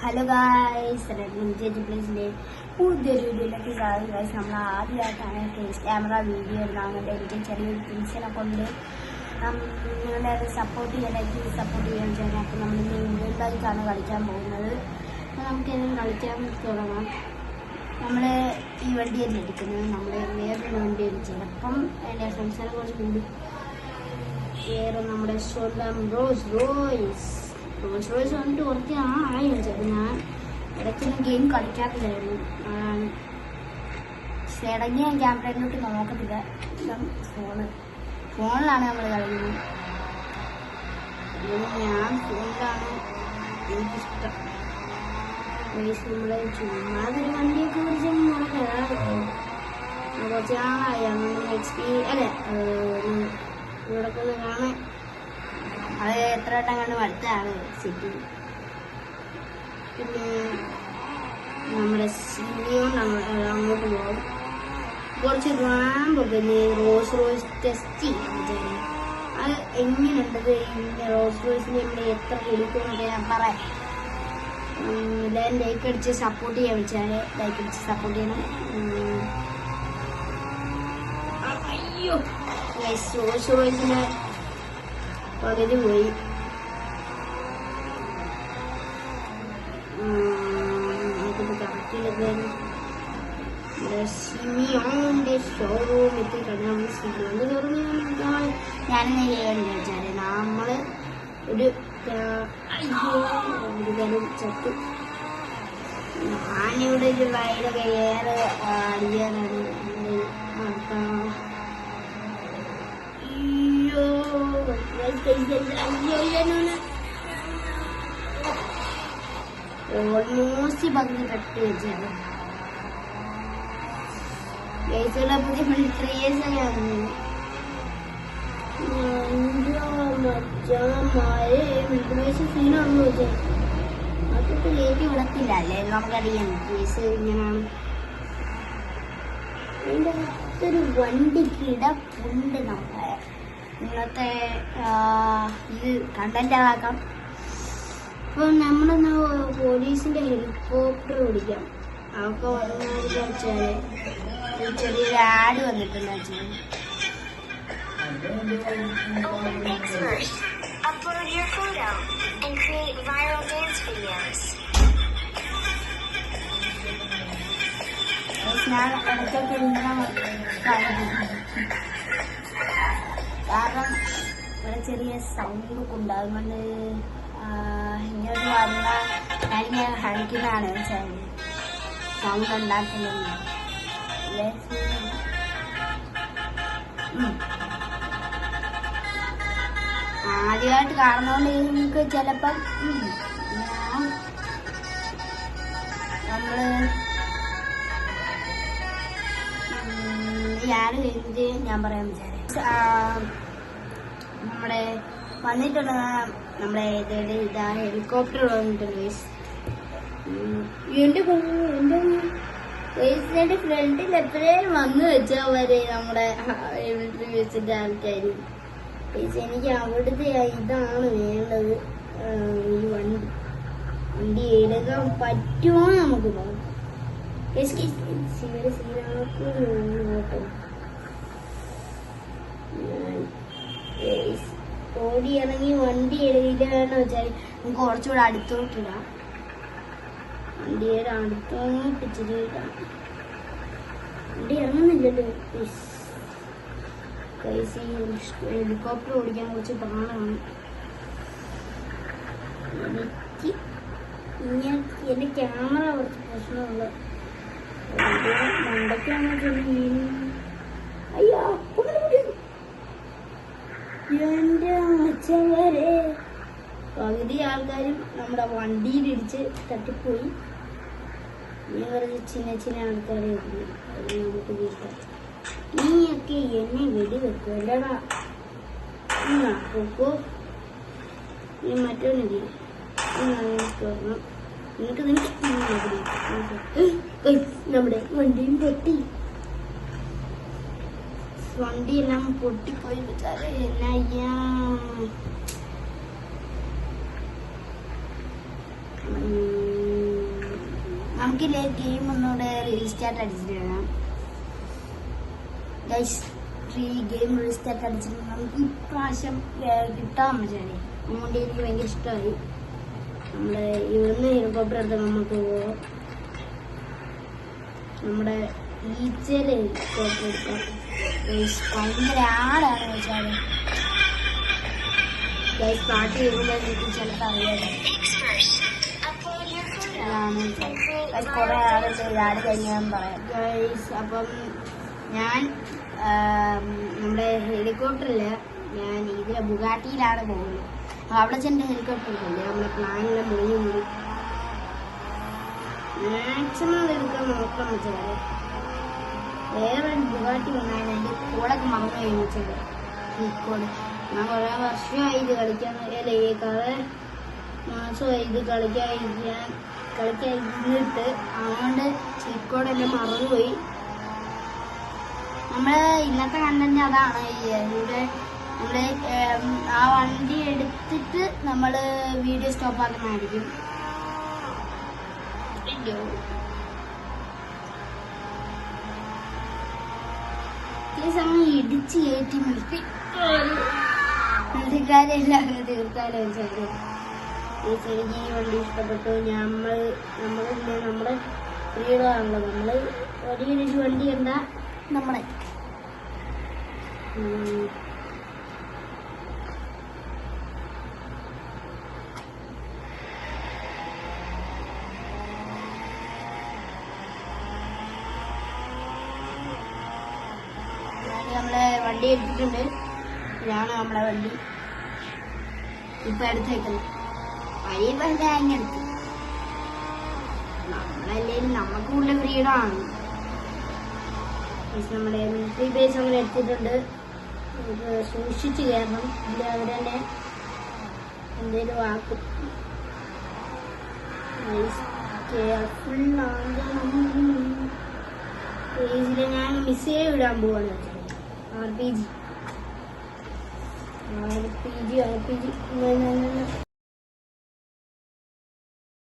Hello guys, പ്ലീസിൻ്റെ പുതിയൊരു വീഡിയോയിലേക്ക് guys. നമ്മൾ ആദ്യമായിട്ടാണ് ഫേസ് ക്യാമറ വീഡിയോ ഇടുന്നത്. എനിക്ക് ചെറിയൊരു ടീച്ചറെ കൊണ്ട് നിങ്ങളുടെ അത് സപ്പോർട്ട് ചെയ്യാനായിട്ട് സപ്പോർട്ട് ചെയ്യാൻ ചെയ്യുന്നത്. അപ്പോൾ നമ്മൾ ഇന്ത്യൻ ബൈക്കാണ് കളിക്കാൻ പോകുന്നത്. അപ്പോൾ നമുക്കെല്ലാം കളിക്കാൻ തുടങ്ങാം. നമ്മൾ ഈ വണ്ടിയല്ല എടുക്കുന്നത്, നമ്മൾ വേറൊരു വണ്ടിയാണ്. ചിലപ്പം എൻ്റെ ഫ്രണ്ട്സിനെ കുറച്ച് കൂടി വേറെ നമ്മുടെ സ്വന്തം റോൾസ് റോയ്സ് വന്നിട്ട് കുറച്ച് ആയി വെച്ചത്. ഞാൻ ഇടയ്ക്കൊന്നും ഗെയിം കളിക്കാറില്ലായിരുന്നു. ഇടയ്ക്ക് ഞാൻ ക്യാമറയിലോട്ട് നോക്കത്തില്ല. ഫോണിലാണ് നമ്മൾ കളിക്കുന്നത്. ഞാൻ ഫോണിലാണ് എനിക്കിഷ്ടം. നമ്മളെ ചുമ്മാതൊരു വണ്ടിയൊക്കെ കുറിച്ച് കുറച്ച് നാളായി ഇവിടെ ഒന്ന് കാണാൻ. അത് എത്ര വട്ടം കണ്ട് അടുത്താണ് സിറ്റി. പിന്നെ നമ്മുടെ സിനിമയും അങ്ങോട്ട് പോകും. കുറച്ച് റാമ്പൊക്കെ റോയ്സ് ടെസ്റ്റ് ചെയ്യാൻ വിചാരിക്കും. അത് എങ്ങനെയുണ്ടത് റോയ്സിന് നമ്മൾ എത്ര കൊടുക്കുമെന്നൊക്കെ ഞാൻ പറയാം. എല്ലാവരും ലൈക്ക് അടിച്ച് സപ്പോർട്ട് ചെയ്യാൻ വെച്ചാൽ ലൈക്ക് അടിച്ച് സപ്പോർട്ട് ചെയ്യണം. അയ്യോ റോയ്സിന് പകുതി പോയി. സിമിയോന്റെ ഷോറൂം എത്തിക്കഴിഞ്ഞാൽ സിമിയോന്റെ ഷോറൂം ഞാനെന്ന് ചെയ്യാൻ വിചാരിച്ചാല് നമ്മള് ഒരു തരം ചത്തു. ഞാനിവിടെ ഒരു വയലൊക്കെ ഏറെ അടിയാനാണ് ഓൾമോസ്റ്റ് പകുതി കട്ട് വെച്ചാണ്. പുതിയ മിലിറ്ററീസൊക്കെയാണ്. മിലിറ്ററീസ് സീനാണെന്ന് വെച്ചാൽ അതൊക്കെ ലേറ്റ് വിടത്തില്ല അല്ലേ, നമുക്കറിയാം. കേസ് ഇങ്ങനെയാണ്. അതിൻ്റെ അകത്തൊരു വണ്ടി കിടപ്പുണ്ട്. നമ്മളെ ഇന്നത്തെ ഇത് കണ്ടന്റാക്കാം. അപ്പം നമ്മളൊന്ന് പോലീസിന്റെ ഹെലികോപ്റ്റർ ഓടിക്കാം. അതൊക്കെ വന്നു വെച്ചാല് ചെറിയൊരു ആഡ് വന്നിട്ടുണ്ട് വെച്ചാൽ ഞാൻ ഇടയ്ക്കൊക്കെ കാരണം ഇവിടെ ചെറിയ സൗണ്ട് ഒക്കെ ഉണ്ടാകും. കൊണ്ട് ഇങ്ങോട്ട് വന്നാൽ ഞാനിങ്ങനെ കളിക്കുന്നതാണ് വെച്ചാൽ സൗണ്ട് ഉണ്ടാക്കുന്നില്ല. ആദ്യമായിട്ട് കാണുന്നോണ്ട് നിങ്ങൾക്ക് ചിലപ്പം നമ്മള് ഞാൻ കഴിഞ്ഞിട്ട് ഞാൻ പറയാൻ വിചാരിച്ചു. നമ്മുടെ വന്നിട്ടുണ്ട് നമ്മുടെ ഇതാ ഹെലികോപ്റ്റർ വന്നിട്ടുണ്ട്. എന്റെ ഫ്രണ്ടിൽ എപ്പോഴും വന്നു വെച്ചവരെ നമ്മുടെ മിലിറ്ററി ബേസിന്റെ ആൾക്കാര്. എനിക്ക് അവിടുത്തെ ഇതാണ് വേണ്ടത്. ഈ വണ്ടി എടുക്കാൻ പറ്റുമോ നമുക്ക് നോക്കാം. ഓടി ഇറങ്ങി വണ്ടി എടുക്കില്ലെന്ന് വെച്ചാൽ നമുക്ക് കുറച്ചുകൂടെ അടുത്തോട്ടിടാം. വണ്ടിയുടെ അടുത്തോട്ട് ഇച്ചിരി ഇടാം. വണ്ടി ഇറങ്ങുന്നില്ലല്ലോ. ഹെലികോപ്റ്റർ ഓടിക്കാൻ കുറച്ച് പാടാണ് എനിക്ക്. എന്റെ ക്യാമറ കുറച്ച് പ്രശ്നമുള്ള മണ്ടയ്ക്കാണ്. അയ്യോ എന്റെ അച്ഛവരെ പകുതി ആൾക്കാരും നമ്മുടെ വണ്ടിയിലിടിച്ച് തട്ടിപ്പോയി. ഇനി കുറച്ച് ചിന്ന ആൾക്കാരെ നമുക്ക് വീട്ടാം. നീയൊക്കെ എന്നെ വെടിവെക്കും അല്ലടാ. നോക്കോ നീ മറ്റൊന്നില്ല. നമ്മുടെ വണ്ടിയും പൊട്ടി. വണ്ടിയെല്ലാം പൊട്ടിപ്പോയി വെച്ചാല് എന്നാ നമുക്കില്ലേ ഗെയിം ഒന്നുകൂടെ റീസ്റ്റാർട്ട് അടിച്ചിട്ട് വേണം ഗൈസ്. ഗെയിം റീസ്റ്റാർട്ട് അടിച്ചിട്ട് നമുക്ക് ഇപ്രാവശ്യം കിട്ടാൻ പറ്റാതെ അതുകൊണ്ട് എനിക്ക് ഭയങ്കര ഇഷ്ടമായി. നമ്മുടെ ഇവിടുന്ന് ഹെലികോപ്റ്റർ എടുത്ത് നമുക്ക് പോവാം. നമ്മുടെ ഈച്ചയിലെ ഹെലികോപ്റ്റർ എടുക്കാം. ഭയങ്കര ആടാണ് വെച്ചാൽ ഗൈസ് പാട്ട് ചെയ്യുമ്പോൾ എനിക്ക് ചിലപ്പോൾ അറിയാതെ കുറെ ആട് കഴിഞ്ഞാൽ പറയാം ഗൈസ്. അപ്പം ഞാൻ നമ്മുടെ ഹെലികോപ്റ്ററിൽ ഞാൻ ഇതിലെ ബുഗാട്ടിയിലാണ് പോകുന്നത്. അവിടെ ചെന്ന ഹെലികോപ്റ്റർ ഇല്ലേ നമ്മുടെ പ്ലാനിലെ മുറിഞ്ഞു മാക്സിമം എടുക്കാൻ നോക്കാൻ വെച്ചാൽ വേറൊരു ബുഗാട്ടി വന്നാൽ എൻ്റെ കോളൊക്കെ മറന്നു കഴിഞ്ഞിട്ടുണ്ട്. ഹെലിക്കോട് ഞാൻ കുറേ വർഷമായി ഇത് കളിക്കാൻ കുറെ മാസമായി ഇത് കളിക്കാതിരുന്നിട്ട് അതുകൊണ്ട് ഹെലിക്കോടെല്ലാം മറന്നുപോയി. നമ്മള് ഇന്നത്തെ കണ്ടന്റ് അതാണ്. ഇവിടെ നമ്മള് ആ വണ്ടി എടുത്തിട്ട് നമ്മള് വീഡിയോ സ്റ്റോപ്പ് ആക്കുന്നതായിരിക്കും. അങ്ങ് ഇടിച്ച് കയറ്റി മിൽക്കാരെല്ലാം തീർത്താലോ വെച്ചാല് എനിക്ക് ഈ വണ്ടി ഇഷ്ടപ്പെട്ടു. നമ്മുടെ ഫ്രീഡമാണല്ലോ. നമ്മള് വലിയ വണ്ടി എന്താ നമ്മളെ നമ്മളെ വണ്ടി എടുത്തിട്ടുണ്ട്. ഇതാണ് നമ്മളെ വണ്ടി ഇപ്പൊ എടുത്ത് വെക്കുന്നത്. വഴി അങ്ങെടുത്ത് നമ്മളല്ലേലും നമുക്ക് കൂടുതൽ ഫ്രീഡമാണ്. നമ്മുടെ മിലിറ്ററി ബേസ് അങ്ങനെ എടുത്തിട്ടുണ്ട്. സൂക്ഷിച്ച് കയറണം, ഇല്ല അവിടെ തന്നെ എന്തേലും ആക്കും. കെയർഫുൾ ഞാൻ മിസ്സേ വിടാൻ പോവാണ്. RPG